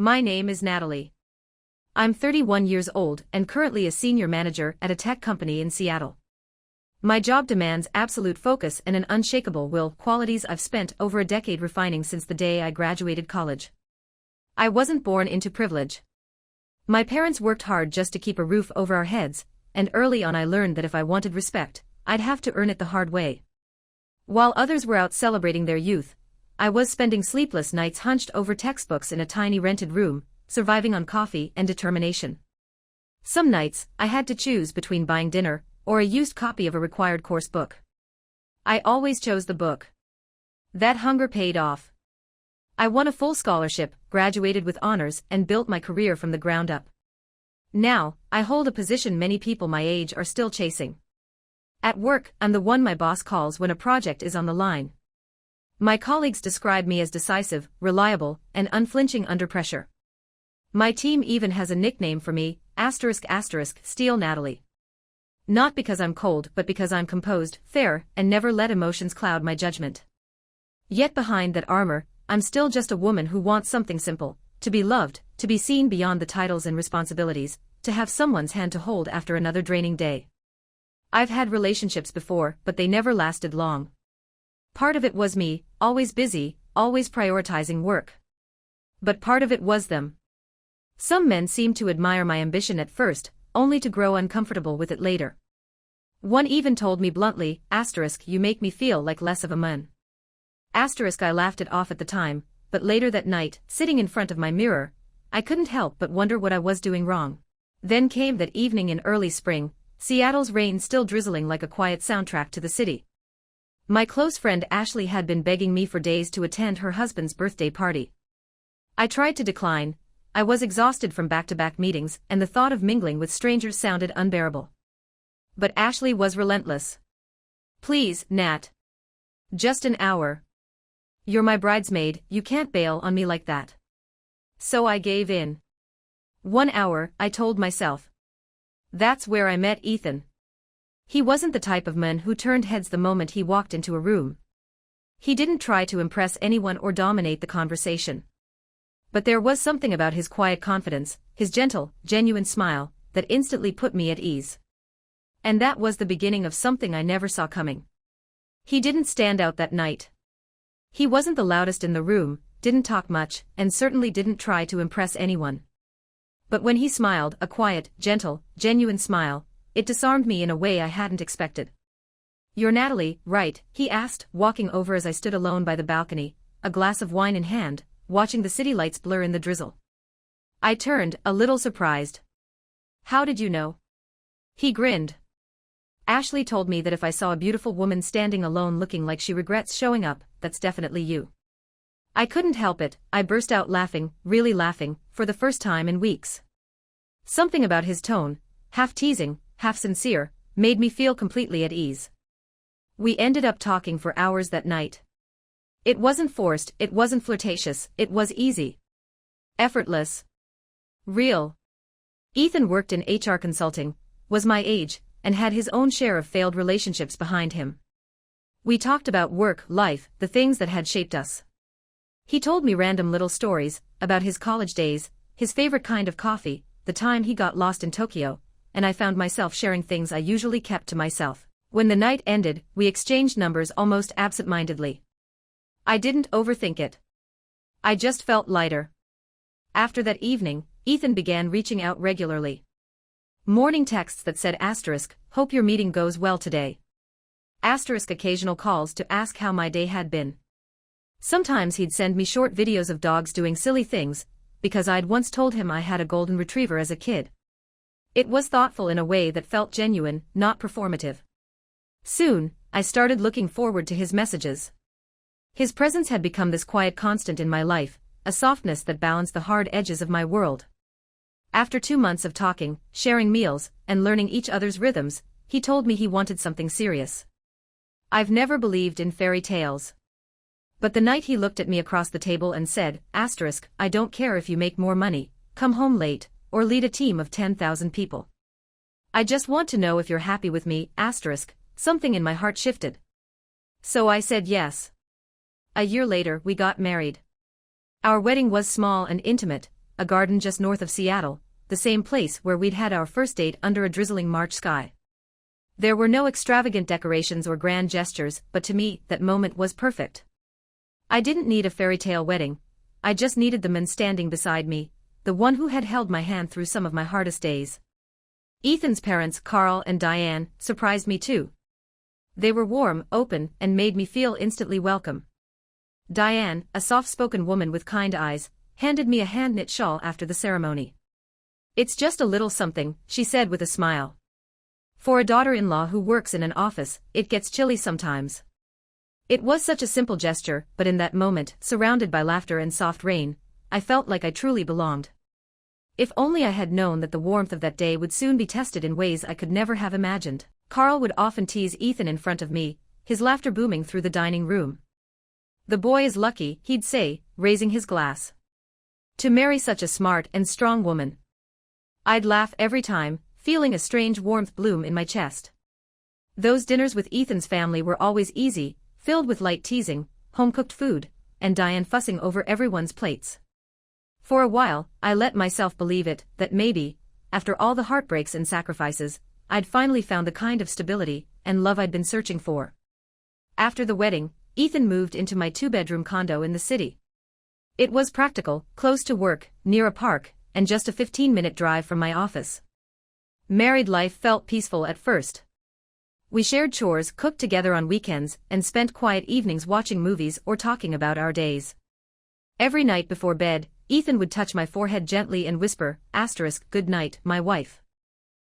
My name is Natalie. I'm 31 years old and currently a senior manager at a tech company in Seattle. My job demands absolute focus and an unshakable will, qualities I've spent over a decade refining since the day I graduated college. I wasn't born into privilege. My parents worked hard just to keep a roof over our heads, and early on I learned that if I wanted respect, I'd have to earn it the hard way. While others were out celebrating their youth, I was spending sleepless nights hunched over textbooks in a tiny rented room, surviving on coffee and determination. Some nights, I had to choose between buying dinner or a used copy of a required course book. I always chose the book. That hunger paid off. I won a full scholarship, graduated with honors, and built my career from the ground up. Now, I hold a position many people my age are still chasing. At work, I'm the one my boss calls when a project is on the line. My colleagues describe me as decisive, reliable, and unflinching under pressure. My team even has a nickname for me, Steel Natalie. Not because I'm cold but because I'm composed, fair, and never let emotions cloud my judgment. Yet behind that armor, I'm still just a woman who wants something simple, to be loved, to be seen beyond the titles and responsibilities, to have someone's hand to hold after another draining day. I've had relationships before, but they never lasted long. Part of it was me, always busy, always prioritizing work. But part of it was them. Some men seemed to admire my ambition at first, only to grow uncomfortable with it later. One even told me bluntly, "You make me feel like less of a man." I laughed it off at the time, but later that night, sitting in front of my mirror, I couldn't help but wonder what I was doing wrong. Then came that evening in early spring, Seattle's rain still drizzling like a quiet soundtrack to the city. My close friend Ashley had been begging me for days to attend her husband's birthday party. I tried to decline. I was exhausted from back-to-back meetings, and the thought of mingling with strangers sounded unbearable. But Ashley was relentless. "Please, Nat. Just an hour. You're my bridesmaid, you can't bail on me like that." So I gave in. 1 hour, I told myself. That's where I met Ethan. He wasn't the type of man who turned heads the moment he walked into a room. He didn't try to impress anyone or dominate the conversation. But there was something about his quiet confidence, his gentle, genuine smile, that instantly put me at ease. And that was the beginning of something I never saw coming. He didn't stand out that night. He wasn't the loudest in the room, didn't talk much, and certainly didn't try to impress anyone. But when he smiled, a quiet, gentle, genuine smile, it disarmed me in a way I hadn't expected. "You're Natalie, right?" he asked, walking over as I stood alone by the balcony, a glass of wine in hand, watching the city lights blur in the drizzle. I turned, a little surprised. "How did you know?" He grinned. "Ashley told me that if I saw a beautiful woman standing alone looking like she regrets showing up, that's definitely you." I couldn't help it, I burst out laughing, really laughing, for the first time in weeks. Something about his tone, half teasing, half sincere, made me feel completely at ease. We ended up talking for hours that night. It wasn't forced, it wasn't flirtatious, it was easy. Effortless. Real. Ethan worked in HR consulting, was my age, and had his own share of failed relationships behind him. We talked about work, life, the things that had shaped us. He told me random little stories, about his college days, his favorite kind of coffee, the time he got lost in Tokyo, and I found myself sharing things I usually kept to myself. When the night ended, we exchanged numbers almost absent-mindedly. I didn't overthink it. I just felt lighter. After that evening, Ethan began reaching out regularly. Morning texts that said "hope your meeting goes well today." Occasional calls to ask how my day had been. Sometimes he'd send me short videos of dogs doing silly things, because I'd once told him I had a golden retriever as a kid. It was thoughtful in a way that felt genuine, not performative. Soon, I started looking forward to his messages. His presence had become this quiet constant in my life, a softness that balanced the hard edges of my world. After 2 months of talking, sharing meals, and learning each other's rhythms, he told me he wanted something serious. I've never believed in fairy tales. But the night he looked at me across the table and said, "I don't care if you make more money, come home late, or lead a team of 10,000 people. I just want to know if you're happy with me, something in my heart shifted. So I said yes. A year later we got married. Our wedding was small and intimate, a garden just north of Seattle, the same place where we'd had our first date under a drizzling March sky. There were no extravagant decorations or grand gestures, but to me, that moment was perfect. I didn't need a fairy tale wedding, I just needed the man standing beside me, the one who had held my hand through some of my hardest days. Ethan's parents, Carl and Diane, surprised me too. They were warm, open, and made me feel instantly welcome. Diane, a soft-spoken woman with kind eyes, handed me a hand-knit shawl after the ceremony. "It's just a little something," she said with a smile. "For a daughter-in-law who works in an office, it gets chilly sometimes." It was such a simple gesture, but in that moment, surrounded by laughter and soft rain, I felt like I truly belonged. If only I had known that the warmth of that day would soon be tested in ways I could never have imagined. Carl would often tease Ethan in front of me, his laughter booming through the dining room. "The boy is lucky," he'd say, raising his glass, "to marry such a smart and strong woman." I'd laugh every time, feeling a strange warmth bloom in my chest. Those dinners with Ethan's family were always easy, filled with light teasing, home-cooked food, and Diane fussing over everyone's plates. For a while, I let myself believe it, that maybe, after all the heartbreaks and sacrifices, I'd finally found the kind of stability and love I'd been searching for. After the wedding, Ethan moved into my two-bedroom condo in the city. It was practical, close to work, near a park, and just a 15-minute drive from my office. Married life felt peaceful at first. We shared chores, cooked together on weekends, and spent quiet evenings watching movies or talking about our days. Every night before bed, Ethan would touch my forehead gently and whisper, "Good night, my wife."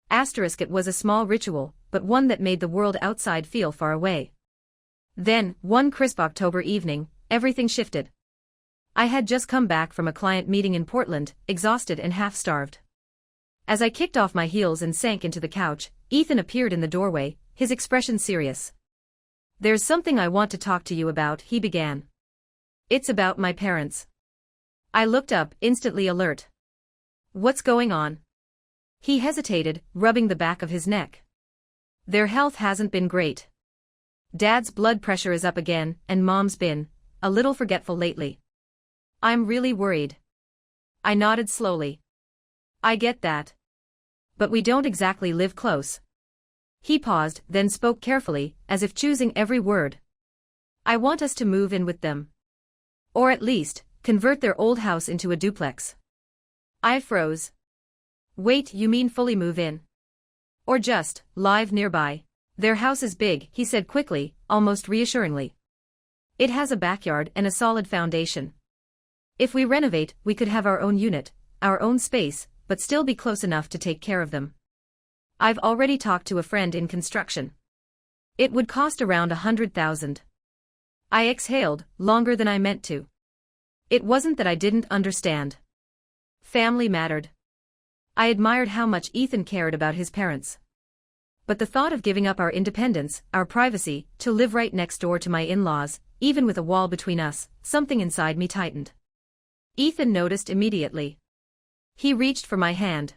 It was a small ritual, but one that made the world outside feel far away. Then, one crisp October evening, everything shifted. I had just come back from a client meeting in Portland, exhausted and half-starved. As I kicked off my heels and sank into the couch, Ethan appeared in the doorway, his expression serious. "There's something I want to talk to you about," he began. "It's about my parents." I looked up, instantly alert. "What's going on?" He hesitated, rubbing the back of his neck. "Their health hasn't been great. Dad's blood pressure is up again, and Mom's been a little forgetful lately. I'm really worried." I nodded slowly. "I get that. But we don't exactly live close." He paused, then spoke carefully, as if choosing every word. "I want us to move in with them. Or at least, convert their old house into a duplex." I froze. "Wait, you mean fully move in? Or just live nearby?" "Their house is big," he said quickly, almost reassuringly. "It has a backyard and a solid foundation. If we renovate, we could have our own unit, our own space, but still be close enough to take care of them. I've already talked to a friend in construction. It would cost around $100,000. I exhaled, longer than I meant to. It wasn't that I didn't understand. Family mattered. I admired how much Ethan cared about his parents. But the thought of giving up our independence, our privacy, to live right next door to my in-laws, even with a wall between us, something inside me tightened. Ethan noticed immediately. He reached for my hand.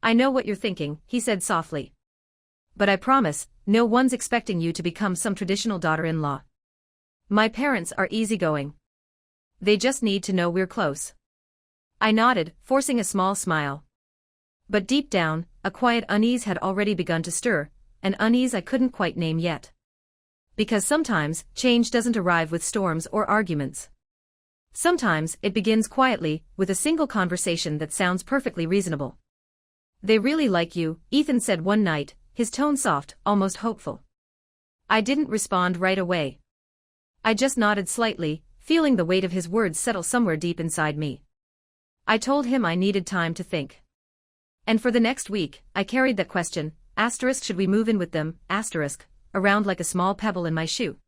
"I know what you're thinking," he said softly. "But I promise, no one's expecting you to become some traditional daughter-in-law. My parents are easygoing. They just need to know we're close." I nodded, forcing a small smile. But deep down, a quiet unease had already begun to stir, an unease I couldn't quite name yet. Because sometimes, change doesn't arrive with storms or arguments. Sometimes, it begins quietly, with a single conversation that sounds perfectly reasonable. "They really like you," Ethan said one night, his tone soft, almost hopeful. I didn't respond right away. I just nodded slightly, feeling the weight of his words settle somewhere deep inside me. I told him I needed time to think. And for the next week, I carried that question, should we move in with them, around like a small pebble in my shoe.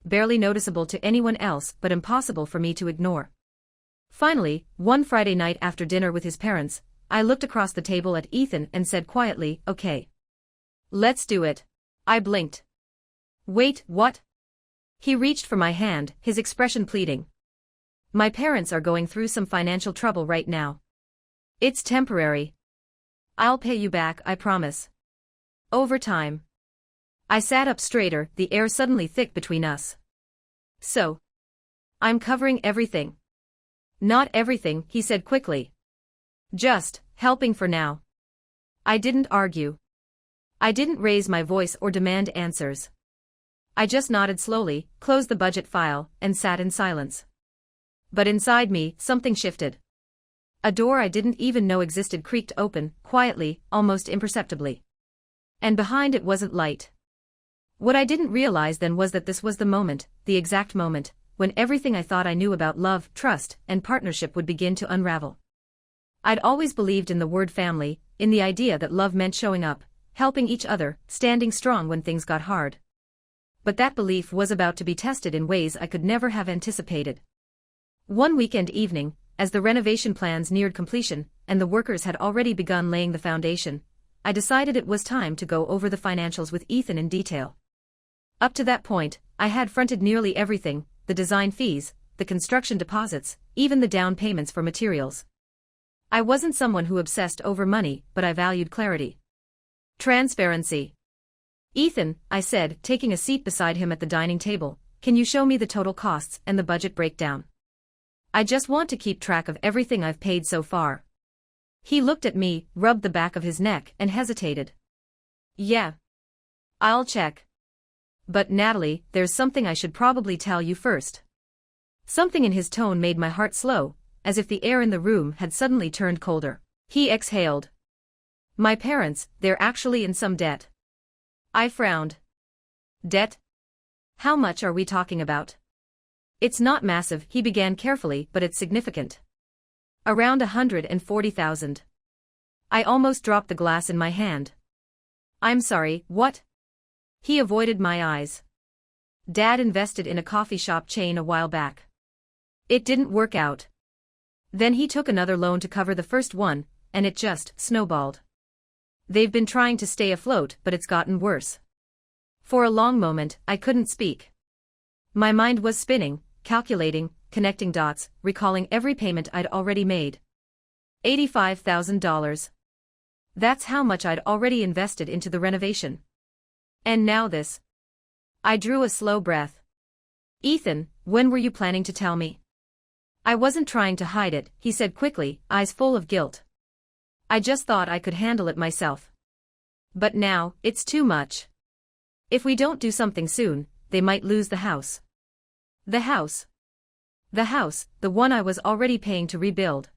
Barely noticeable to anyone else but impossible for me to ignore. Finally, one Friday night after dinner with his parents, I looked across the table at Ethan and said quietly, "Okay. Let's do it." I blinked. "Wait, what?" He reached for my hand, his expression pleading. "My parents are going through some financial trouble right now. It's temporary. I'll pay you back, I promise. Over time." I sat up straighter, the air suddenly thick between us. "So, I'm covering everything. Not everything, he said quickly. Just helping for now. I didn't argue. I didn't raise my voice or demand answers. I just nodded slowly, closed the budget file, and sat in silence. But inside me, something shifted. A door I didn't even know existed creaked open, quietly, almost imperceptibly. And behind it wasn't light. What I didn't realize then was that this was the moment, the exact moment, when everything I thought I knew about love, trust, and partnership would begin to unravel. I'd always believed in the word family, in the idea that love meant showing up, helping each other, standing strong when things got hard. But that belief was about to be tested in ways I could never have anticipated. One weekend evening, as the renovation plans neared completion, and the workers had already begun laying the foundation, I decided it was time to go over the financials with Ethan in detail. Up to that point, I had fronted nearly everything, the design fees, the construction deposits, even the down payments for materials. I wasn't someone who obsessed over money, but I valued clarity. Transparency. Ethan, I said, taking a seat beside him at the dining table, can you show me the total costs and the budget breakdown? I just want to keep track of everything I've paid so far. He looked at me, rubbed the back of his neck, and hesitated. Yeah. I'll check. But Natalie, there's something I should probably tell you first. Something in his tone made my heart slow, as if the air in the room had suddenly turned colder. He exhaled. My parents, they're actually in some debt. I frowned. Debt? How much are we talking about? It's not massive, he began carefully, but it's significant. Around 140,000. I almost dropped the glass in my hand. I'm sorry, what? He avoided my eyes. Dad invested in a coffee shop chain a while back. It didn't work out. Then he took another loan to cover the first one, and it just snowballed. They've been trying to stay afloat, but it's gotten worse. For a long moment, I couldn't speak. My mind was spinning, calculating, connecting dots, recalling every payment I'd already made. $85,000. That's how much I'd already invested into the renovation. And now this. I drew a slow breath. Ethan, when were you planning to tell me? I wasn't trying to hide it, he said quickly, eyes full of guilt. I just thought I could handle it myself. But now, it's too much. If we don't do something soon, they might lose the house. The house. The house, the one I was already paying to rebuild.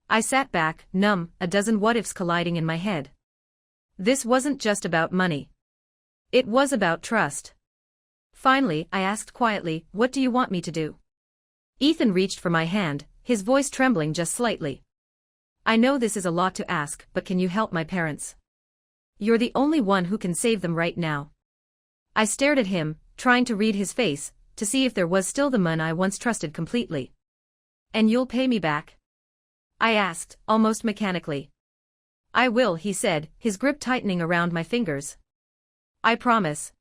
I sat back, numb, a dozen what-ifs colliding in my head. This wasn't just about money. It was about trust. Finally, I asked quietly, what do you want me to do? Ethan reached for my hand, his voice trembling just slightly. I know this is a lot to ask, but can you help my parents? You're the only one who can save them right now. I stared at him, trying to read his face, to see if there was still the man I once trusted completely. And you'll pay me back? I asked, almost mechanically. I will, he said, his grip tightening around my fingers. I promise.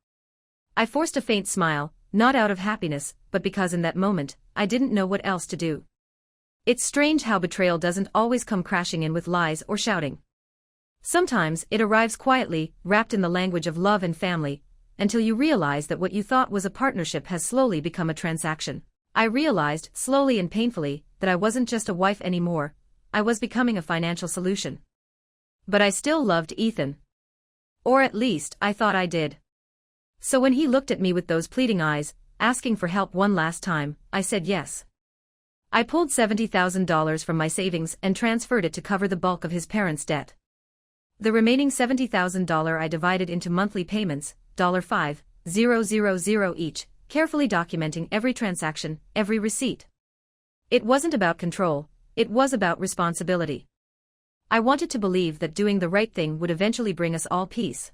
I forced a faint smile, not out of happiness, but because in that moment, I didn't know what else to do. It's strange how betrayal doesn't always come crashing in with lies or shouting. Sometimes it arrives quietly, wrapped in the language of love and family, until you realize that what you thought was a partnership has slowly become a transaction. I realized, slowly and painfully, that I wasn't just a wife anymore, I was becoming a financial solution. But I still loved Ethan. Or at least, I thought I did. So when he looked at me with those pleading eyes, asking for help one last time, I said yes. I pulled $70,000 from my savings and transferred it to cover the bulk of his parents' debt. The remaining $70,000 I divided into monthly payments, $5,000 each, carefully documenting every transaction, every receipt. It wasn't about control, it was about responsibility. I wanted to believe that doing the right thing would eventually bring us all peace.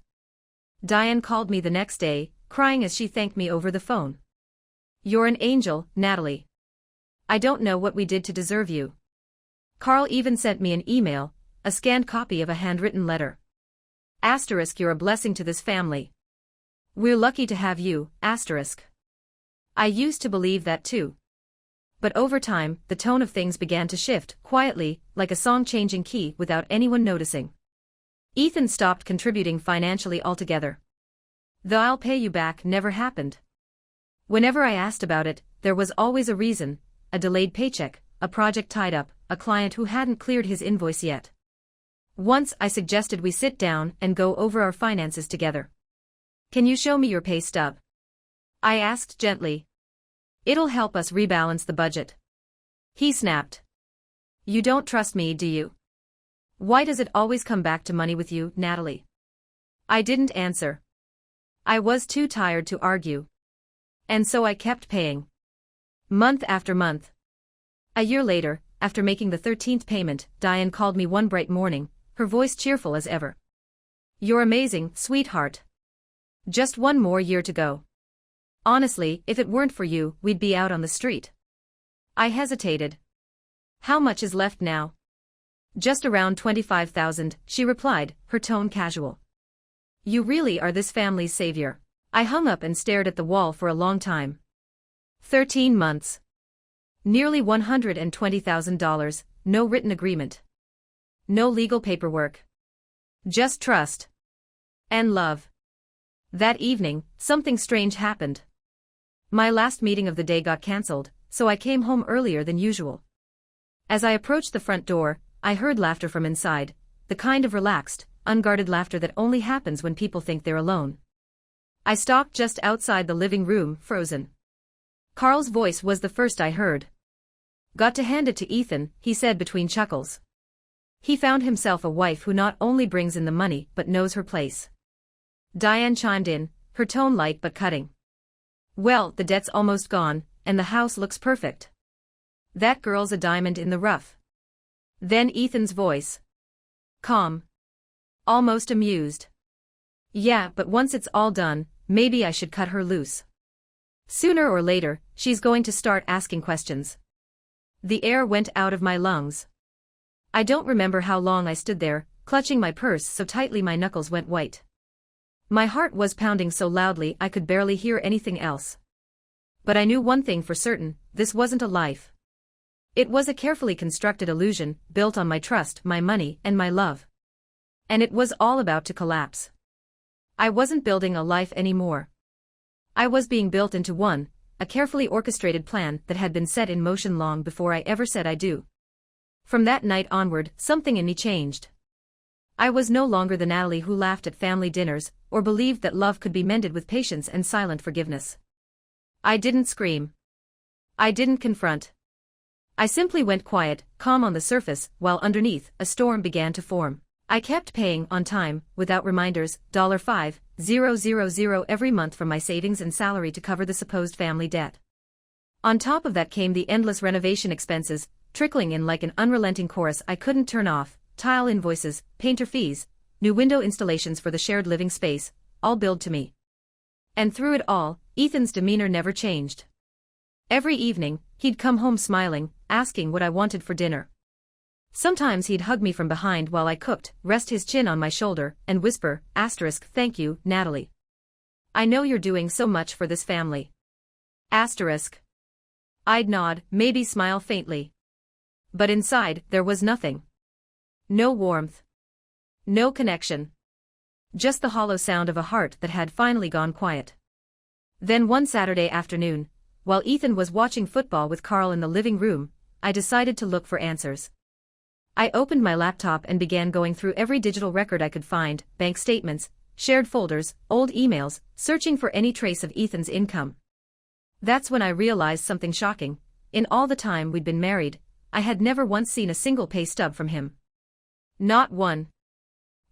Diane called me the next day, crying as she thanked me over the phone. You're an angel, Natalie. I don't know what we did to deserve you. Carl even sent me an email, a scanned copy of a handwritten letter. Asterisk, you're a blessing to this family. We're lucky to have you, asterisk. I used to believe that too. But over time, the tone of things began to shift, quietly, like a song changing key without anyone noticing. Ethan stopped contributing financially altogether. The "I'll pay you back" never happened. Whenever I asked about it, there was always a reason, a delayed paycheck, a project tied up, a client who hadn't cleared his invoice yet. Once I suggested we sit down and go over our finances together. "Can you show me your pay stub?" I asked gently. "It'll help us rebalance the budget." He snapped. "You don't trust me, do you? Why does it always come back to money with you, Natalie?" I didn't answer. I was too tired to argue. And so I kept paying. Month after month. A year later, after making the 13th payment, Diane called me one bright morning, her voice cheerful as ever. "You're amazing, sweetheart. Just one more year to go. Honestly, if it weren't for you, we'd be out on the street." I hesitated. "How much is left now?" "Just around 25,000, she replied, her tone casual. "You really are this family's savior." I hung up and stared at the wall for a long time. 13 months. Nearly $120,000, no written agreement. No legal paperwork. Just trust. And love. That evening, something strange happened. My last meeting of the day got cancelled, so I came home earlier than usual. As I approached the front door, I heard laughter from inside, the kind of relaxed, unguarded laughter that only happens when people think they're alone. I stalked just outside the living room, frozen. Carl's voice was the first I heard. "Got to hand it to Ethan," he said between chuckles. He found himself a wife who not only brings in the money but knows her place. Diane chimed in, her tone light but cutting. "Well, the debt's almost gone, and the house looks perfect. That girl's a diamond in the rough." Then Ethan's voice. Calm. Almost amused. "Yeah, but once it's all done, maybe I should cut her loose. Sooner or later, she's going to start asking questions." The air went out of my lungs. I don't remember how long I stood there, clutching my purse so tightly my knuckles went white. My heart was pounding so loudly I could barely hear anything else. But I knew one thing for certain, this wasn't a life. It was a carefully constructed illusion, built on my trust, my money, and my love. And it was all about to collapse. I wasn't building a life anymore. I was being built into one, a carefully orchestrated plan that had been set in motion long before I ever said I do. From that night onward, something in me changed. I was no longer the Natalie who laughed at family dinners, or believed that love could be mended with patience and silent forgiveness. I didn't scream. I didn't confront. I simply went quiet, calm on the surface, while underneath, a storm began to form. I kept paying on time, without reminders, $5,000 every month from my savings and salary to cover the supposed family debt. On top of that came the endless renovation expenses, trickling in like an unrelenting chorus I couldn't turn off, tile invoices, painter fees, new window installations for the shared living space, all billed to me. And through it all, Ethan's demeanor never changed. Every evening, he'd come home smiling, asking what I wanted for dinner. Sometimes he'd hug me from behind while I cooked, rest his chin on my shoulder, and whisper, "Thank you, Natalie. I know you're doing so much for this family." I'd nod, maybe smile faintly. But inside, there was nothing. No warmth. No connection. Just the hollow sound of a heart that had finally gone quiet. Then one Saturday afternoon, while Ethan was watching football with Carl in the living room, I decided to look for answers. I opened my laptop and began going through every digital record I could find, bank statements, shared folders, old emails, searching for any trace of Ethan's income. That's when I realized something shocking. In all the time we'd been married, I had never once seen a single pay stub from him. Not one.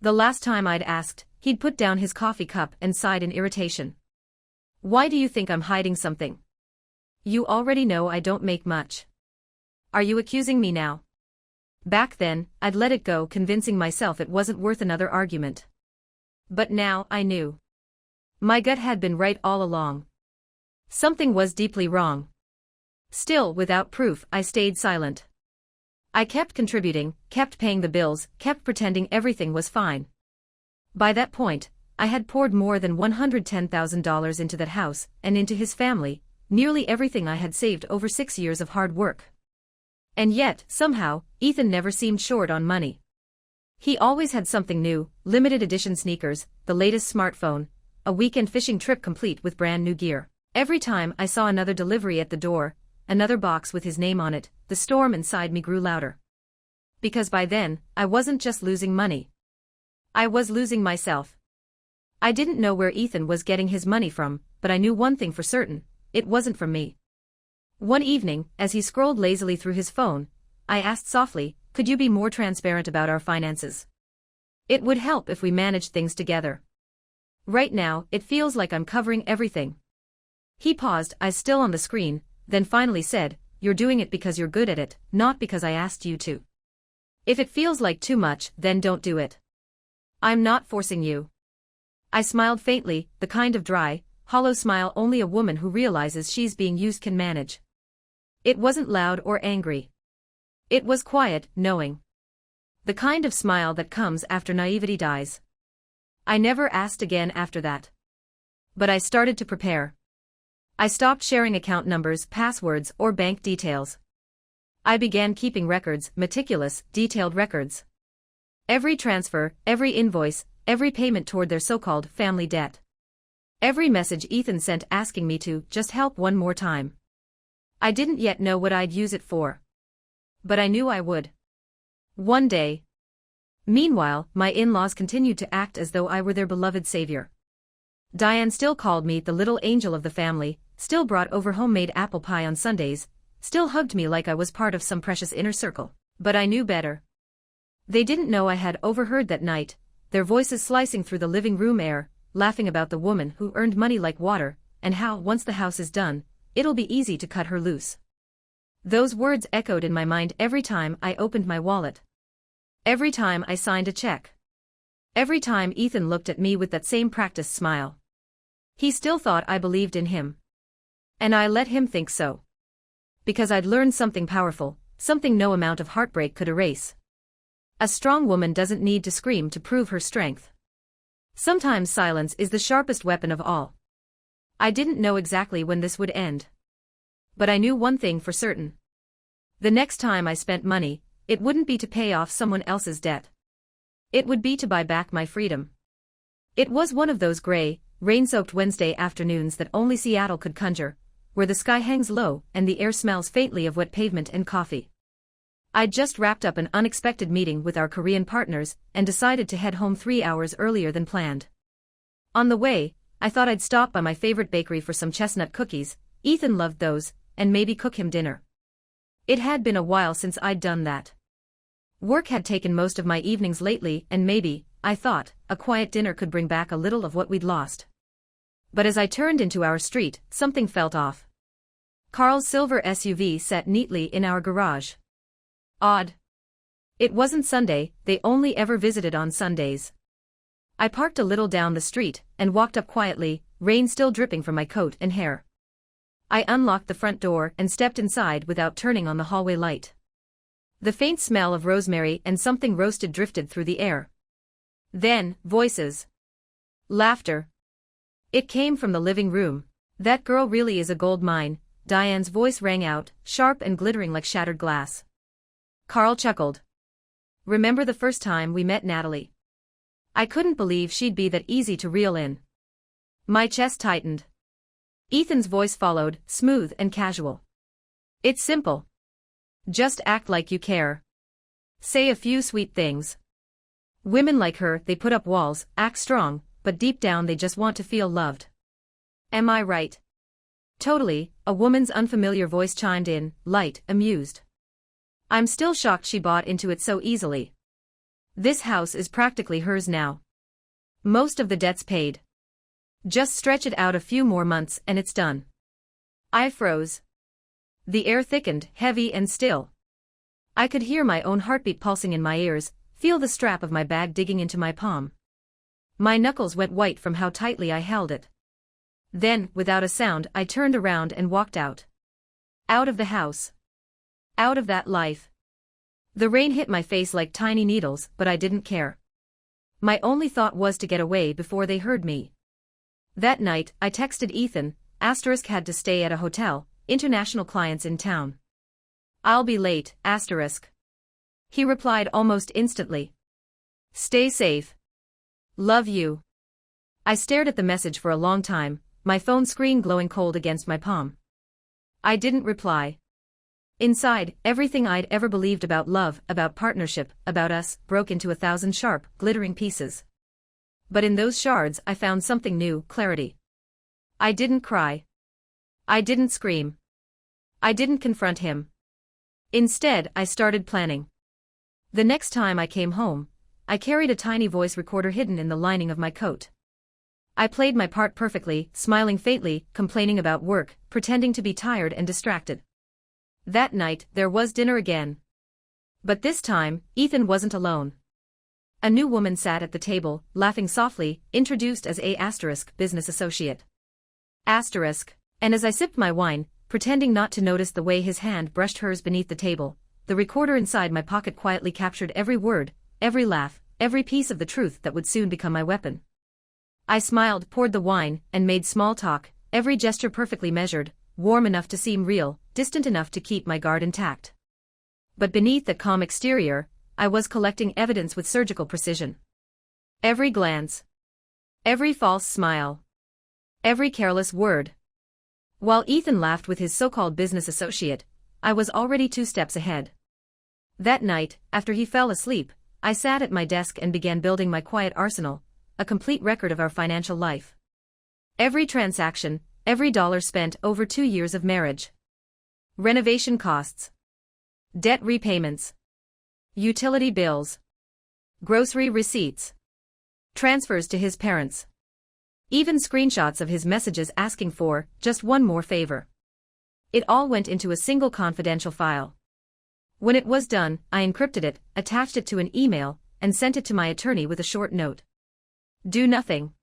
The last time I'd asked, he'd put down his coffee cup and sighed in irritation. "Why do you think I'm hiding something? You already know I don't make much. Are you accusing me now?" Back then, I'd let it go, convincing myself it wasn't worth another argument. But now, I knew. My gut had been right all along. Something was deeply wrong. Still, without proof, I stayed silent. I kept contributing, kept paying the bills, kept pretending everything was fine. By that point, I had poured more than $110,000 into that house, and into his family, nearly everything I had saved over 6 years of hard work. And yet, somehow, Ethan never seemed short on money. He always had something new, limited edition sneakers, the latest smartphone, a weekend fishing trip complete with brand new gear. Every time I saw another delivery at the door, another box with his name on it, the storm inside me grew louder. Because by then, I wasn't just losing money. I was losing myself. I didn't know where Ethan was getting his money from, but I knew one thing for certain, it wasn't from me. One evening, as he scrolled lazily through his phone, I asked softly, "Could you be more transparent about our finances? It would help if we managed things together. Right now, it feels like I'm covering everything." He paused, eyes still on the screen, then finally said, "You're doing it because you're good at it, not because I asked you to. If it feels like too much, then don't do it. I'm not forcing you." I smiled faintly, the kind of dry, hollow smile only a woman who realizes she's being used can manage. It wasn't loud or angry. It was quiet, knowing. The kind of smile that comes after naivety dies. I never asked again after that. But I started to prepare. I stopped sharing account numbers, passwords, or bank details. I began keeping records, meticulous, detailed records. Every transfer, every invoice, every payment toward their so-called family debt. Every message Ethan sent asking me to just help one more time. I didn't yet know what I'd use it for. But I knew I would. One day. Meanwhile, my in-laws continued to act as though I were their beloved savior. Diane still called me the little angel of the family, still brought over homemade apple pie on Sundays, still hugged me like I was part of some precious inner circle. But I knew better. They didn't know I had overheard that night, their voices slicing through the living room air, laughing about the woman who earned money like water, and how, once the house is done, it'll be easy to cut her loose. Those words echoed in my mind every time I opened my wallet. Every time I signed a check. Every time Ethan looked at me with that same practiced smile. He still thought I believed in him. And I let him think so. Because I'd learned something powerful, something no amount of heartbreak could erase. A strong woman doesn't need to scream to prove her strength. Sometimes silence is the sharpest weapon of all. I didn't know exactly when this would end. But I knew one thing for certain. The next time I spent money, it wouldn't be to pay off someone else's debt. It would be to buy back my freedom. It was one of those gray, rain-soaked Wednesday afternoons that only Seattle could conjure, where the sky hangs low and the air smells faintly of wet pavement and coffee. I'd just wrapped up an unexpected meeting with our Korean partners and decided to head home 3 hours earlier than planned. On the way, I thought I'd stop by my favorite bakery for some chestnut cookies, Ethan loved those, and maybe cook him dinner. It had been a while since I'd done that. Work had taken most of my evenings lately and maybe, I thought, a quiet dinner could bring back a little of what we'd lost. But as I turned into our street, something felt off. Carl's silver SUV sat neatly in our garage. Odd. It wasn't Sunday, they only ever visited on Sundays. I parked a little down the street and walked up quietly, rain still dripping from my coat and hair. I unlocked the front door and stepped inside without turning on the hallway light. The faint smell of rosemary and something roasted drifted through the air. Then, voices. Laughter. It came from the living room. "That girl really is a gold mine," Diane's voice rang out, sharp and glittering like shattered glass. Carl chuckled. "Remember the first time we met Natalie? I couldn't believe she'd be that easy to reel in." My chest tightened. Ethan's voice followed, smooth and casual. "It's simple. Just act like you care. Say a few sweet things. Women like her, they put up walls, act strong, but deep down they just want to feel loved. Am I right?" "Totally," a woman's unfamiliar voice chimed in, light, amused. "I'm still shocked she bought into it so easily. This house is practically hers now. Most of the debt's paid. Just stretch it out a few more months and it's done." I froze. The air thickened, heavy and still. I could hear my own heartbeat pulsing in my ears, feel the strap of my bag digging into my palm. My knuckles went white from how tightly I held it. Then, without a sound, I turned around and walked out. Out of the house. Out of that life. The rain hit my face like tiny needles, but I didn't care. My only thought was to get away before they heard me. That night, I texted Ethan, had to stay at a hotel, international clients in town. "I'll be late, He replied almost instantly. "Stay safe. Love you." I stared at the message for a long time, my phone screen glowing cold against my palm. I didn't reply. Inside, everything I'd ever believed about love, about partnership, about us, broke into 1,000 sharp, glittering pieces. But in those shards I found something new, clarity. I didn't cry. I didn't scream. I didn't confront him. Instead, I started planning. The next time I came home, I carried a tiny voice recorder hidden in the lining of my coat. I played my part perfectly, smiling faintly, complaining about work, pretending to be tired and distracted. That night, there was dinner again. But this time, Ethan wasn't alone. A new woman sat at the table, laughing softly, introduced as a business associate. And as I sipped my wine, pretending not to notice the way his hand brushed hers beneath the table, the recorder inside my pocket quietly captured every word, every laugh, every piece of the truth that would soon become my weapon. I smiled, poured the wine, and made small talk, every gesture perfectly measured, warm enough to seem real, distant enough to keep my guard intact. But beneath that calm exterior, I was collecting evidence with surgical precision. Every glance. Every false smile. Every careless word. While Ethan laughed with his so-called business associate, I was already 2 steps ahead. That night, after he fell asleep, I sat at my desk and began building my quiet arsenal, a complete record of our financial life. Every transaction, every dollar spent over 2 years of marriage. Renovation costs. Debt repayments. Utility bills. Grocery receipts. Transfers to his parents. Even screenshots of his messages asking for just one more favor. It all went into a single confidential file. When it was done, I encrypted it, attached it to an email, and sent it to my attorney with a short note. Do nothing.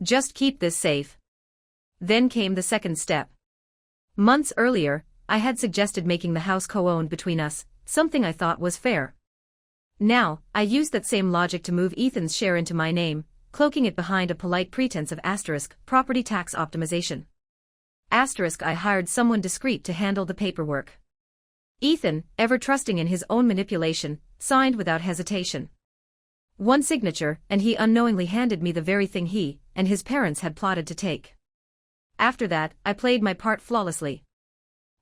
Just keep this safe. Then came the second step. Months earlier, I had suggested making the house co-owned between us, something I thought was fair. Now, I used that same logic to move Ethan's share into my name, cloaking it behind a polite pretense of property tax optimization. I hired someone discreet to handle the paperwork. Ethan, ever trusting in his own manipulation, signed without hesitation. One signature, and he unknowingly handed me the very thing he and his parents had plotted to take. After that, I played my part flawlessly.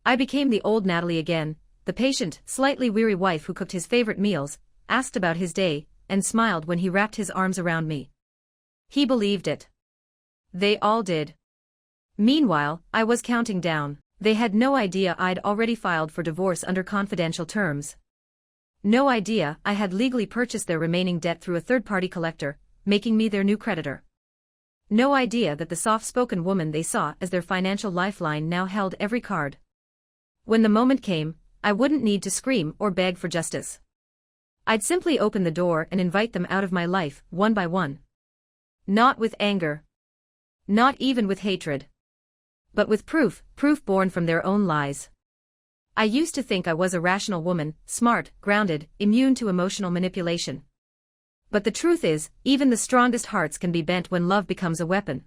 I became the old Natalie again, the patient, slightly weary wife who cooked his favorite meals, asked about his day, and smiled when he wrapped his arms around me. He believed it. They all did. Meanwhile, I was counting down. They had no idea I'd already filed for divorce under confidential terms. No idea I had legally purchased their remaining debt through a third-party collector, making me their new creditor. No idea that the soft-spoken woman they saw as their financial lifeline now held every card. When the moment came, I wouldn't need to scream or beg for justice. I'd simply open the door and invite them out of my life, one by one. Not with anger. Not even with hatred. But with proof born from their own lies. I used to think I was a rational woman, smart, grounded, immune to emotional manipulation. But the truth is, even the strongest hearts can be bent when love becomes a weapon.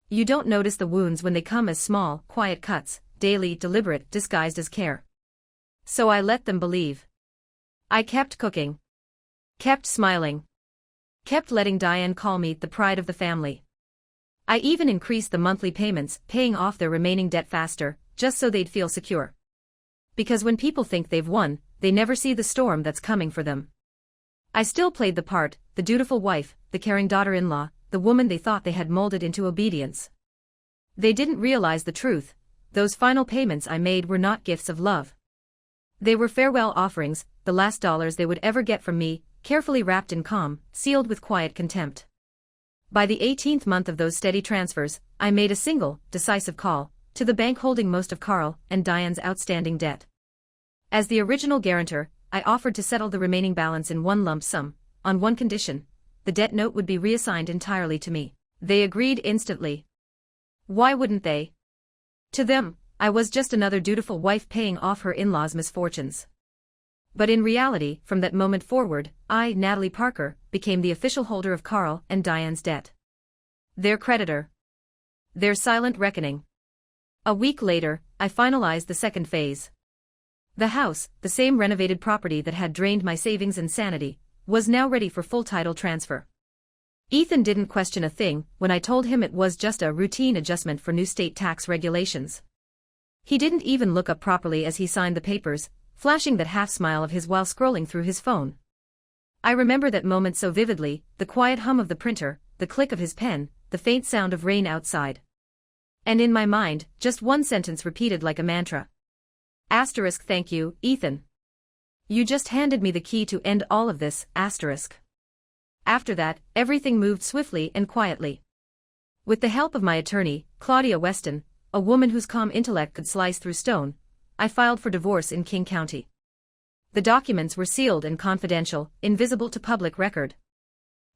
You don't notice the wounds when they come as small, quiet cuts, daily, deliberate, disguised as care. So I let them believe. I kept cooking. Kept smiling. Kept letting Diane call me the pride of the family. I even increased the monthly payments, paying off their remaining debt faster, just so they'd feel secure. Because when people think they've won, they never see the storm that's coming for them. I still played the part, the dutiful wife, the caring daughter-in-law, the woman they thought they had molded into obedience. They didn't realize the truth. Those final payments I made were not gifts of love. They were farewell offerings, the last dollars they would ever get from me, carefully wrapped in calm, sealed with quiet contempt. By the 18th month of those steady transfers, I made a single, decisive call, to the bank holding most of Carl and Diane's outstanding debt. As the original guarantor, I offered to settle the remaining balance in one lump sum, on one condition: the debt note would be reassigned entirely to me. They agreed instantly. Why wouldn't they? To them, I was just another dutiful wife paying off her in-laws' misfortunes. But in reality, from that moment forward, I, Natalie Parker, became the official holder of Carl and Diane's debt. Their creditor. Their silent reckoning. A week later, I finalized the second phase. The house, the same renovated property that had drained my savings and sanity, was now ready for full title transfer. Ethan didn't question a thing when I told him it was just a routine adjustment for new state tax regulations. He didn't even look up properly as he signed the papers, flashing that half-smile of his while scrolling through his phone. I remember that moment so vividly, the quiet hum of the printer, the click of his pen, the faint sound of rain outside. And in my mind, just one sentence repeated like a mantra. Asterisk, thank you, Ethan. You just handed me the key to end all of this, asterisk. After that, everything moved swiftly and quietly. With the help of my attorney, Claudia Weston, a woman whose calm intellect could slice through stone, I filed for divorce in King County. The documents were sealed and confidential, invisible to public record.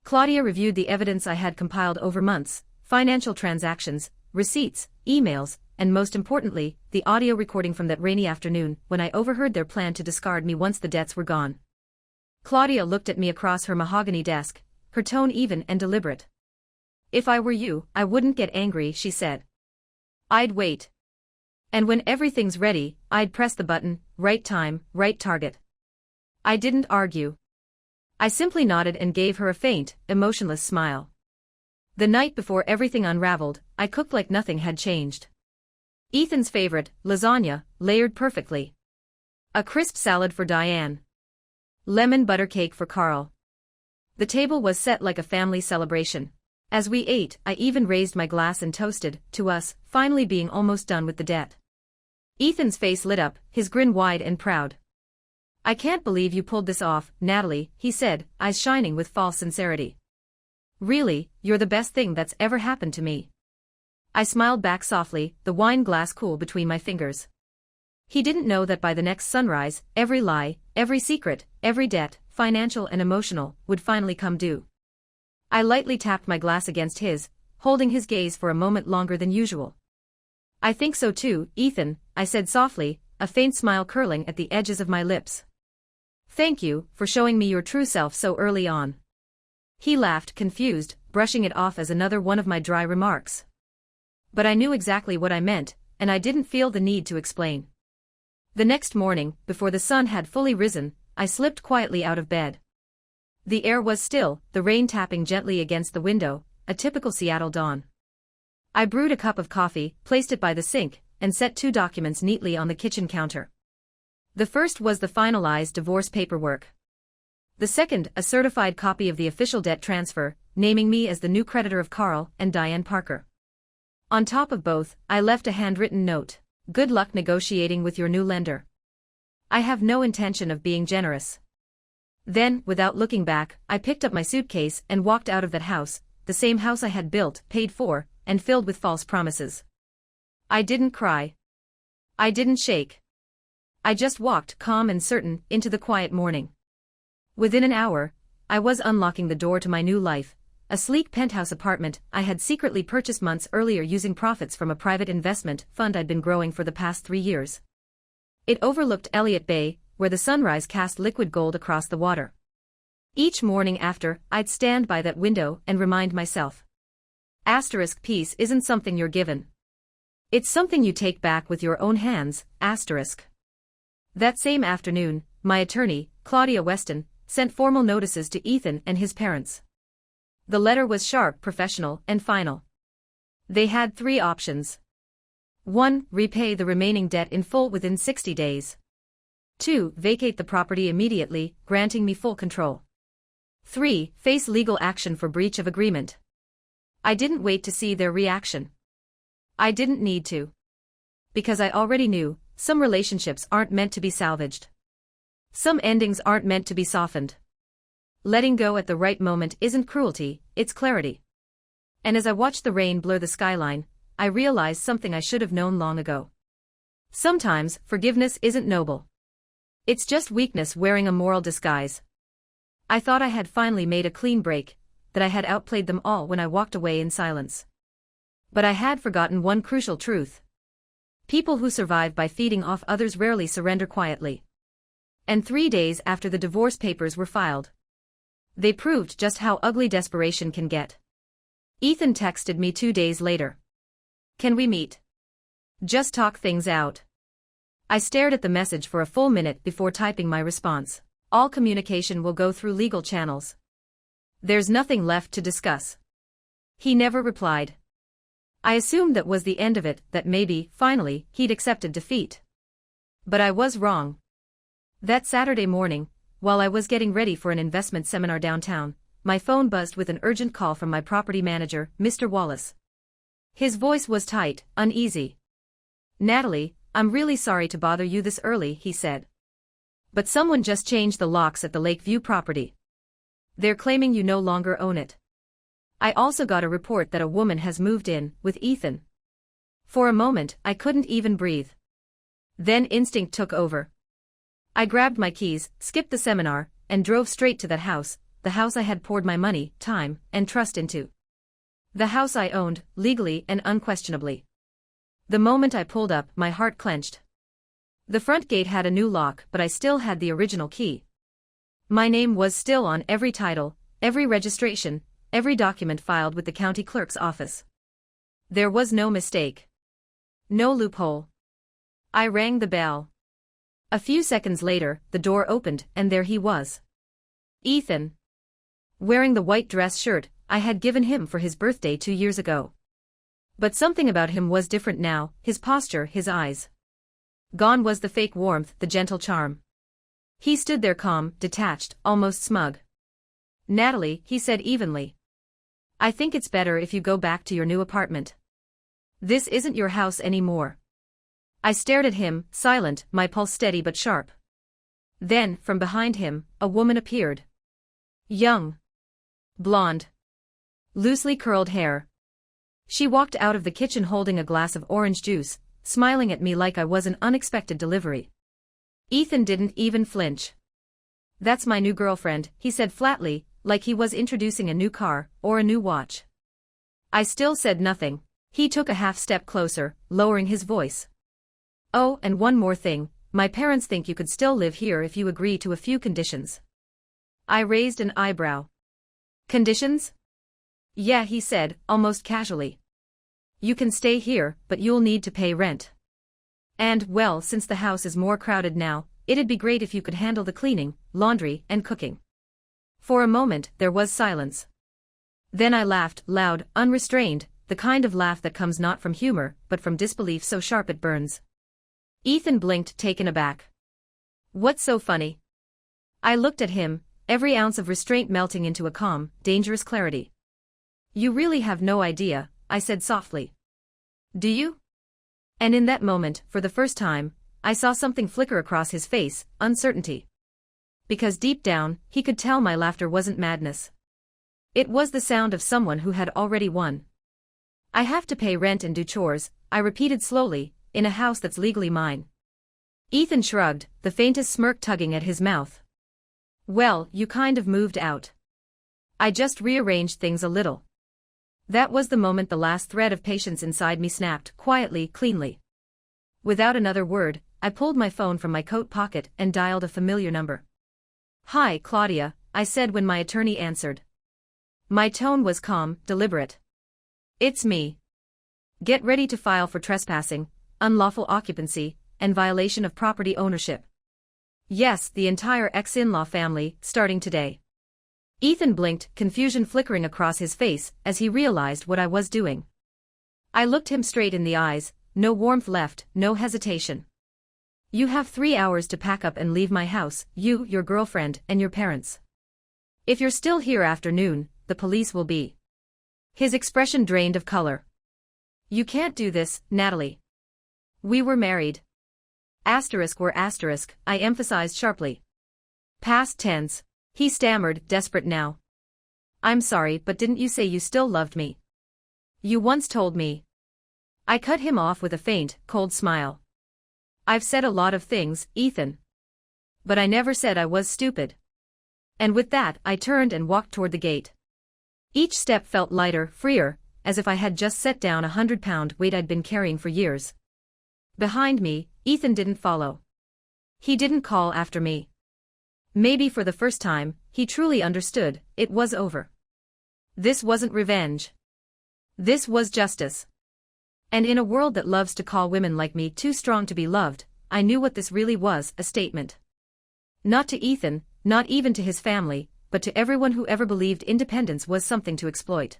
Claudia reviewed the evidence I had compiled over months, financial transactions, receipts, emails, and most importantly, the audio recording from that rainy afternoon when I overheard their plan to discard me once the debts were gone. Claudia looked at me across her mahogany desk, her tone even and deliberate. If I were you, I wouldn't get angry, she said. I'd wait. And when everything's ready, I'd press the button, right time, right target. I didn't argue. I simply nodded and gave her a faint, emotionless smile. The night before everything unraveled, I cooked like nothing had changed. Ethan's favorite, lasagna, layered perfectly. A crisp salad for Diane. Lemon butter cake for Carl. The table was set like a family celebration. As we ate, I even raised my glass and toasted, to us, finally being almost done with the debt. Ethan's face lit up, his grin wide and proud. I can't believe you pulled this off, Natalie, he said, eyes shining with false sincerity. Really, you're the best thing that's ever happened to me. I smiled back softly, the wine glass cool between my fingers. He didn't know that by the next sunrise, every lie, every secret, every debt, financial and emotional, would finally come due. I lightly tapped my glass against his, holding his gaze for a moment longer than usual. I think so too, Ethan, I said softly, a faint smile curling at the edges of my lips. Thank you for showing me your true self so early on. He laughed, confused, brushing it off as another one of my dry remarks. But I knew exactly what I meant, and I didn't feel the need to explain. The next morning, before the sun had fully risen, I slipped quietly out of bed. The air was still, the rain tapping gently against the window, a typical Seattle dawn. I brewed a cup of coffee, placed it by the sink, and set 2 documents neatly on the kitchen counter. The first was the finalized divorce paperwork. The second, a certified copy of the official debt transfer, naming me as the new creditor of Carl and Diane Parker. On top of both, I left a handwritten note. Good luck negotiating with your new lender. I have no intention of being generous. Then, without looking back, I picked up my suitcase and walked out of that house, the same house I had built, paid for, and filled with false promises. I didn't cry. I didn't shake. I just walked, calm and certain, into the quiet morning. Within an hour, I was unlocking the door to my new life, a sleek penthouse apartment I had secretly purchased months earlier using profits from a private investment fund I'd been growing for the past 3 years. It overlooked Elliott Bay, where the sunrise cast liquid gold across the water. Each morning after, I'd stand by that window and remind myself. Asterisk, peace isn't something you're given. It's something you take back with your own hands, asterisk. That same afternoon, my attorney, Claudia Weston, sent formal notices to Ethan and his parents. The letter was sharp, professional, and final. They had 3 options. 1. Repay the remaining debt in full within 60 days. 2. Vacate the property immediately, granting me full control. 3. Face legal action for breach of agreement. I didn't wait to see their reaction. I didn't need to. Because I already knew, some relationships aren't meant to be salvaged. Some endings aren't meant to be softened. Letting go at the right moment isn't cruelty, it's clarity. And as I watched the rain blur the skyline, I realized something I should have known long ago. Sometimes, forgiveness isn't noble. It's just weakness wearing a moral disguise. I thought I had finally made a clean break, that I had outplayed them all when I walked away in silence. But I had forgotten one crucial truth. People who survive by feeding off others rarely surrender quietly. And 3 days after the divorce papers were filed, they proved just how ugly desperation can get. Ethan texted me 2 days later. Can we meet? Just talk things out. I stared at the message for a full minute before typing my response. All communication will go through legal channels. There's nothing left to discuss. He never replied. I assumed that was the end of it, that maybe, finally, he'd accepted defeat. But I was wrong. That Saturday morning, while I was getting ready for an investment seminar downtown, my phone buzzed with an urgent call from my property manager, Mr. Wallace. His voice was tight, uneasy. "Natalie, I'm really sorry to bother you this early," he said. "But someone just changed the locks at the Lakeview property. They're claiming you no longer own it. I also got a report that a woman has moved in, with Ethan." For a moment, I couldn't even breathe. Then instinct took over. I grabbed my keys, skipped the seminar, and drove straight to that house, the house I had poured my money, time, and trust into. The house I owned, legally and unquestionably. The moment I pulled up, my heart clenched. The front gate had a new lock, but I still had the original key. My name was still on every title, every registration, every document filed with the county clerk's office. There was no mistake. No loophole. I rang the bell. A few seconds later, the door opened, and there he was. Ethan. Wearing the white dress shirt I had given him for his birthday 2 years ago. But something about him was different now, his posture, his eyes. Gone was the fake warmth, the gentle charm. He stood there calm, detached, almost smug. "Natalie," he said evenly. "I think it's better if you go back to your new apartment. This isn't your house anymore." I stared at him, silent, my pulse steady but sharp. Then, from behind him, a woman appeared. Young. Blonde. Loosely curled hair. She walked out of the kitchen holding a glass of orange juice, smiling at me like I was an unexpected delivery. Ethan didn't even flinch. "That's my new girlfriend," he said flatly, like he was introducing a new car, or a new watch. I still said nothing. He took a half step closer, lowering his voice. "Oh, and one more thing, my parents think you could still live here if you agree to a few conditions." I raised an eyebrow. "Conditions?" "Yeah," he said, almost casually. "You can stay here, but you'll need to pay rent. And, well, since the house is more crowded now, it'd be great if you could handle the cleaning, laundry, and cooking." For a moment, there was silence. Then I laughed, loud, unrestrained, the kind of laugh that comes not from humor, but from disbelief so sharp it burns. Ethan blinked, taken aback. "What's so funny?" I looked at him, every ounce of restraint melting into a calm, dangerous clarity. "You really have no idea," I said softly. "Do you?" And in that moment, for the first time, I saw something flicker across his face, uncertainty. Because deep down, he could tell my laughter wasn't madness. It was the sound of someone who had already won. "I have to pay rent and do chores," I repeated slowly, "in a house that's legally mine." Ethan shrugged, the faintest smirk tugging at his mouth. "Well, you kind of moved out. I just rearranged things a little." That was the moment the last thread of patience inside me snapped, quietly, cleanly. Without another word, I pulled my phone from my coat pocket and dialed a familiar number. "Hi, Claudia," I said when my attorney answered. My tone was calm, deliberate. "It's me. Get ready to file for trespassing, unlawful occupancy, and violation of property ownership. Yes, the entire ex-in-law family, starting today." Ethan blinked, confusion flickering across his face as he realized what I was doing. I looked him straight in the eyes, no warmth left, no hesitation. "You have 3 hours to pack up and leave my house, you, your girlfriend, and your parents. If you're still here after noon, the police will be." His expression drained of color. "You can't do this, Natalie. We were married." Were asterisk, I emphasized sharply. Past tense. He stammered, desperate now. "I'm sorry, but didn't you say you still loved me? You once told me." I cut him off with a faint, cold smile. "I've said a lot of things, Ethan. But I never said I was stupid." And with that, I turned and walked toward the gate. Each step felt lighter, freer, as if I had just set down a 100-pound weight I'd been carrying for years. Behind me, Ethan didn't follow. He didn't call after me. Maybe for the first time, he truly understood, it was over. This wasn't revenge. This was justice. And in a world that loves to call women like me too strong to be loved, I knew what this really was, a statement. Not to Ethan, not even to his family, but to everyone who ever believed independence was something to exploit.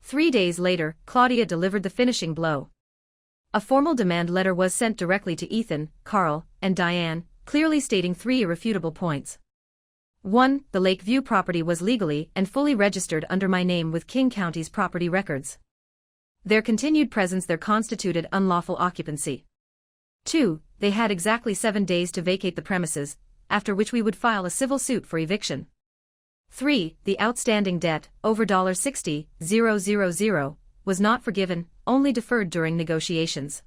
3 days later, Claudia delivered the finishing blow. A formal demand letter was sent directly to Ethan, Carl, and Diane, clearly stating 3 irrefutable points. 1. The Lakeview property was legally and fully registered under my name with King County's property records. Their continued presence there constituted unlawful occupancy. 2. They had exactly 7 days to vacate the premises, after which we would file a civil suit for eviction. 3. The outstanding debt, over $60,000, was not forgiven, only deferred during negotiations.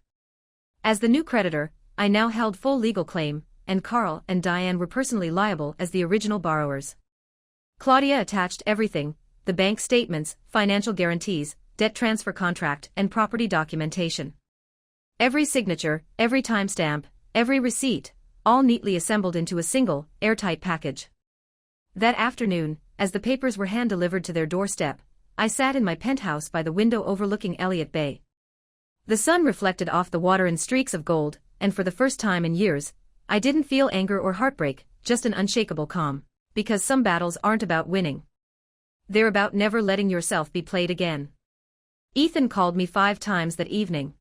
As the new creditor, I now held full legal claim, and Carl and Diane were personally liable as the original borrowers. Claudia attached everything: the bank statements, financial guarantees, debt transfer contract, and property documentation. Every signature, every timestamp, every receipt, all neatly assembled into a single, airtight package. That afternoon, as the papers were hand-delivered to their doorstep, I sat in my penthouse by the window overlooking Elliott Bay. The sun reflected off the water in streaks of gold, and for the first time in years, I didn't feel anger or heartbreak, just an unshakable calm, because some battles aren't about winning. They're about never letting yourself be played again. Ethan called me 5 times that evening.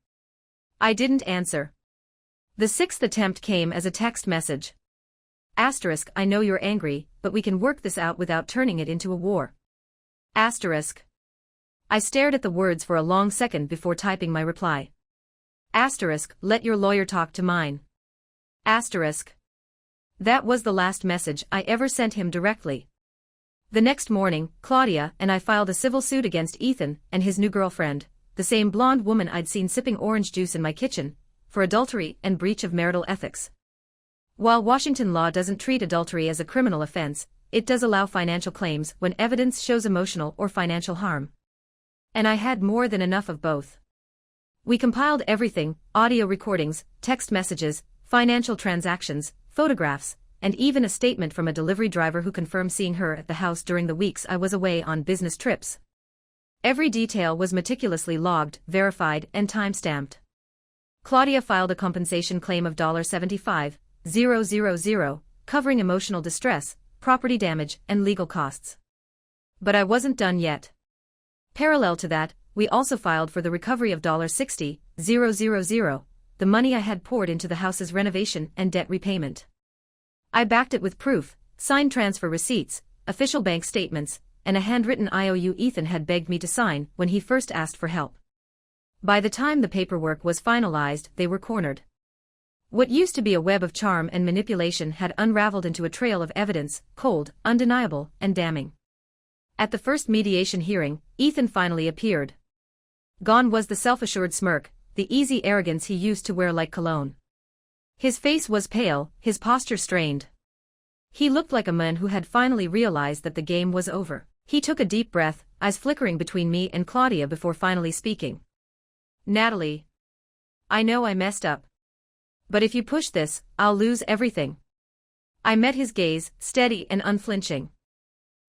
I didn't answer. The 6th attempt came as a text message. Asterisk, I know you're angry, but we can work this out without turning it into a war. Asterisk. I stared at the words for a long second before typing my reply. Asterisk, let your lawyer talk to mine. Asterisk. That was the last message I ever sent him directly. The next morning, Claudia and I filed a civil suit against Ethan and his new girlfriend, the same blonde woman I'd seen sipping orange juice in my kitchen, for adultery and breach of marital ethics. While Washington law doesn't treat adultery as a criminal offense, it does allow financial claims when evidence shows emotional or financial harm. And I had more than enough of both. We compiled everything: audio recordings, text messages, financial transactions, photographs, and even a statement from a delivery driver who confirmed seeing her at the house during the weeks I was away on business trips. Every detail was meticulously logged, verified, and time-stamped. Claudia filed a compensation claim of $75,000, covering emotional distress, property damage, and legal costs. But I wasn't done yet. Parallel to that, we also filed for the recovery of $60,000, the money I had poured into the house's renovation and debt repayment. I backed it with proof, signed transfer receipts, official bank statements, and a handwritten IOU Ethan had begged me to sign when he first asked for help. By the time the paperwork was finalized, they were cornered. What used to be a web of charm and manipulation had unraveled into a trail of evidence, cold, undeniable, and damning. At the first mediation hearing, Ethan finally appeared. Gone was the self-assured smirk, the easy arrogance he used to wear like cologne. His face was pale, his posture strained. He looked like a man who had finally realized that the game was over. He took a deep breath, eyes flickering between me and Claudia before finally speaking. "Natalie. I know I messed up. But if you push this, I'll lose everything." I met his gaze, steady and unflinching.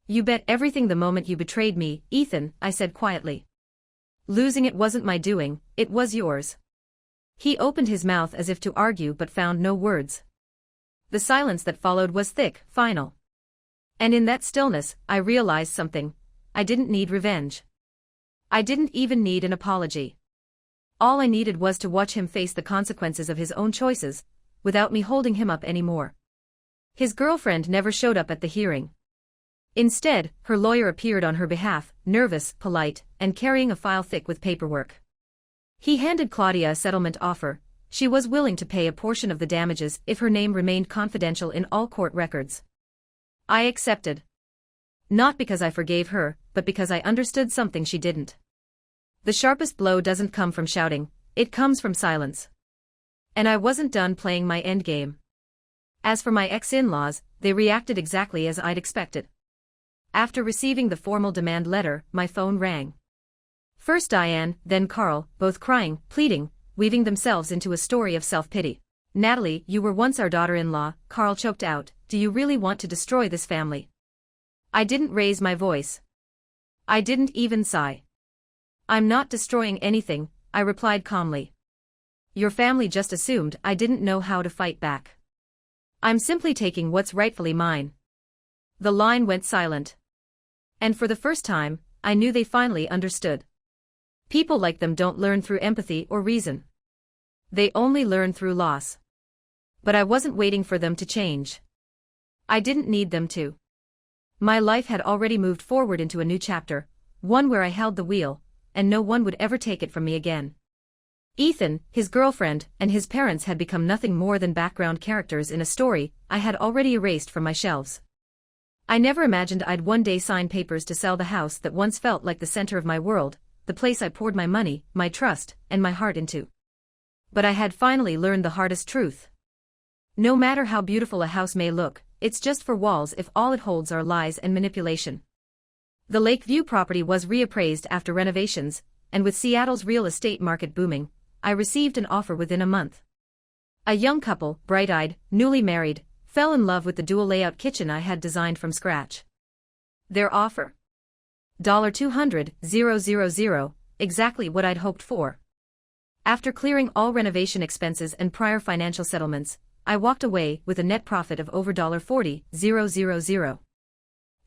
"You bet everything the moment you betrayed me, Ethan," I said quietly. "Losing it wasn't my doing, it was yours." He opened his mouth as if to argue but found no words. The silence that followed was thick, final. And in that stillness, I realized something: I didn't need revenge. I didn't even need an apology. All I needed was to watch him face the consequences of his own choices, without me holding him up anymore. His girlfriend never showed up at the hearing. Instead, her lawyer appeared on her behalf, nervous, polite, and carrying a file thick with paperwork. He handed Claudia a settlement offer. She was willing to pay a portion of the damages if her name remained confidential in all court records. I accepted. Not because I forgave her, but because I understood something she didn't. The sharpest blow doesn't come from shouting, it comes from silence. And I wasn't done playing my endgame. As for my ex-in-laws, they reacted exactly as I'd expected. After receiving the formal demand letter, my phone rang. First Diane, then Carl, both crying, pleading, weaving themselves into a story of self-pity. "Natalie, you were once our daughter-in-law," Carl choked out. "Do you really want to destroy this family?" I didn't raise my voice. I didn't even sigh. "I'm not destroying anything," I replied calmly. "Your family just assumed I didn't know how to fight back. I'm simply taking what's rightfully mine." The line went silent. And for the first time, I knew they finally understood. People like them don't learn through empathy or reason. They only learn through loss. But I wasn't waiting for them to change. I didn't need them to. My life had already moved forward into a new chapter, one where I held the wheel, and no one would ever take it from me again. Ethan, his girlfriend, and his parents had become nothing more than background characters in a story I had already erased from my shelves. I never imagined I'd one day sign papers to sell the house that once felt like the center of my world, the place I poured my money, my trust, and my heart into. But I had finally learned the hardest truth. No matter how beautiful a house may look, it's just for walls if all it holds are lies and manipulation. The Lakeview property was reappraised after renovations, and with Seattle's real estate market booming, I received an offer within a month. A young couple, bright-eyed, newly married, fell in love with the dual-layout kitchen I had designed from scratch. Their offer? $200,000, exactly what I'd hoped for. After clearing all renovation expenses and prior financial settlements, I walked away with a net profit of over $40,000.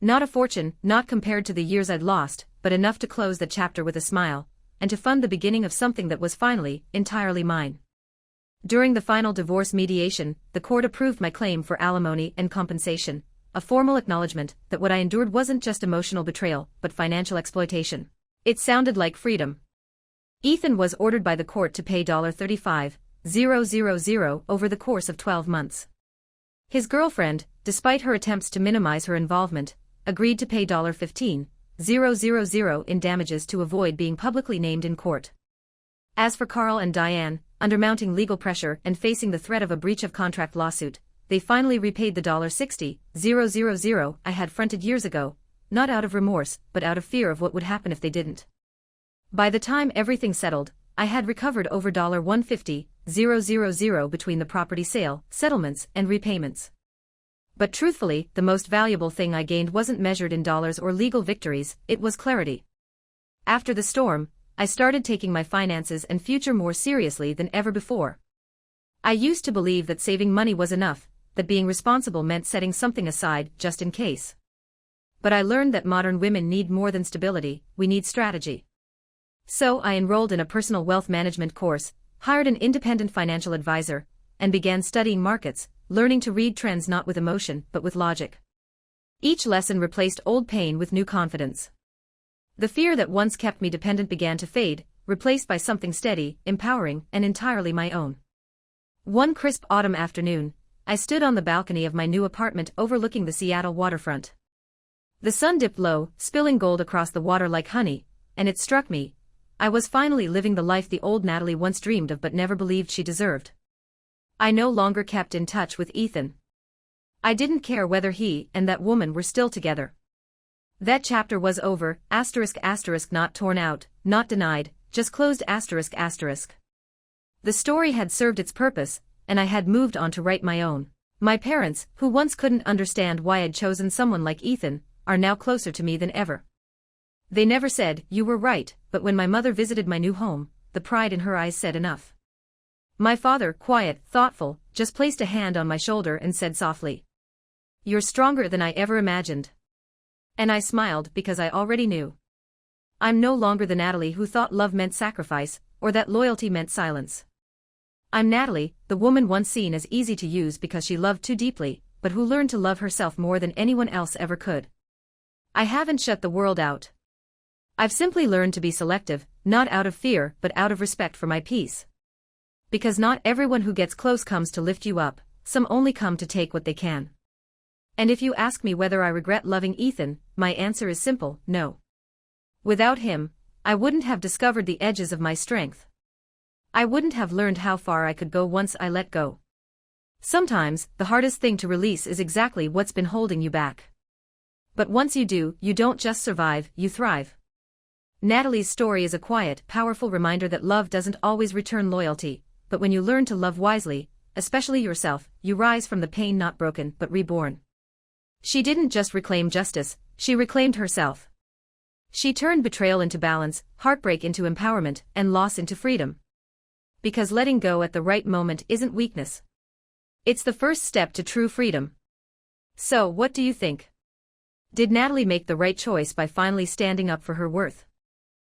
Not a fortune, not compared to the years I'd lost, but enough to close the chapter with a smile, and to fund the beginning of something that was finally, entirely mine. During the final divorce mediation, the court approved my claim for alimony and compensation, a formal acknowledgement that what I endured wasn't just emotional betrayal, but financial exploitation. It sounded like freedom. Ethan was ordered by the court to pay $35,000 over the course of 12 months. His girlfriend, despite her attempts to minimize her involvement, agreed to pay $15,000 in damages to avoid being publicly named in court. As for Carl and Diane, under mounting legal pressure and facing the threat of a breach of contract lawsuit, they finally repaid the $60,000 I had fronted years ago, not out of remorse, but out of fear of what would happen if they didn't. By the time everything settled, I had recovered over $150,000 between the property sale, settlements, and repayments. But truthfully, the most valuable thing I gained wasn't measured in dollars or legal victories, it was clarity. After the storm, I started taking my finances and future more seriously than ever before. I used to believe that saving money was enough, that being responsible meant setting something aside just in case. But I learned that modern women need more than stability, we need strategy. So I enrolled in a personal wealth management course, hired an independent financial advisor, and began studying markets, learning to read trends not with emotion but with logic. Each lesson replaced old pain with new confidence. The fear that once kept me dependent began to fade, replaced by something steady, empowering, and entirely my own. One crisp autumn afternoon, I stood on the balcony of my new apartment overlooking the Seattle waterfront. The sun dipped low, spilling gold across the water like honey, and it struck me. I was finally living the life the old Natalie once dreamed of but never believed she deserved. I no longer kept in touch with Ethan. I didn't care whether he and that woman were still together. That chapter was over, not torn out, not denied, just closed. The story had served its purpose, and I had moved on to write my own. My parents, who once couldn't understand why I'd chosen someone like Ethan, are now closer to me than ever. They never said, "You were right," but when my mother visited my new home, the pride in her eyes said enough. My father, quiet, thoughtful, just placed a hand on my shoulder and said softly, "You're stronger than I ever imagined." And I smiled because I already knew. I'm no longer the Natalie who thought love meant sacrifice, or that loyalty meant silence. I'm Natalie, the woman once seen as easy to use because she loved too deeply, but who learned to love herself more than anyone else ever could. I haven't shut the world out. I've simply learned to be selective, not out of fear but out of respect for my peace. Because not everyone who gets close comes to lift you up, some only come to take what they can. And if you ask me whether I regret loving Ethan, my answer is simple, no. Without him, I wouldn't have discovered the edges of my strength. I wouldn't have learned how far I could go once I let go. Sometimes, the hardest thing to release is exactly what's been holding you back. But once you do, you don't just survive, you thrive. Natalie's story is a quiet, powerful reminder that love doesn't always return loyalty, but when you learn to love wisely, especially yourself, you rise from the pain not broken but reborn. She didn't just reclaim justice, she reclaimed herself. She turned betrayal into balance, heartbreak into empowerment, and loss into freedom. Because letting go at the right moment isn't weakness. It's the first step to true freedom. So, what do you think? Did Natalie make the right choice by finally standing up for her worth?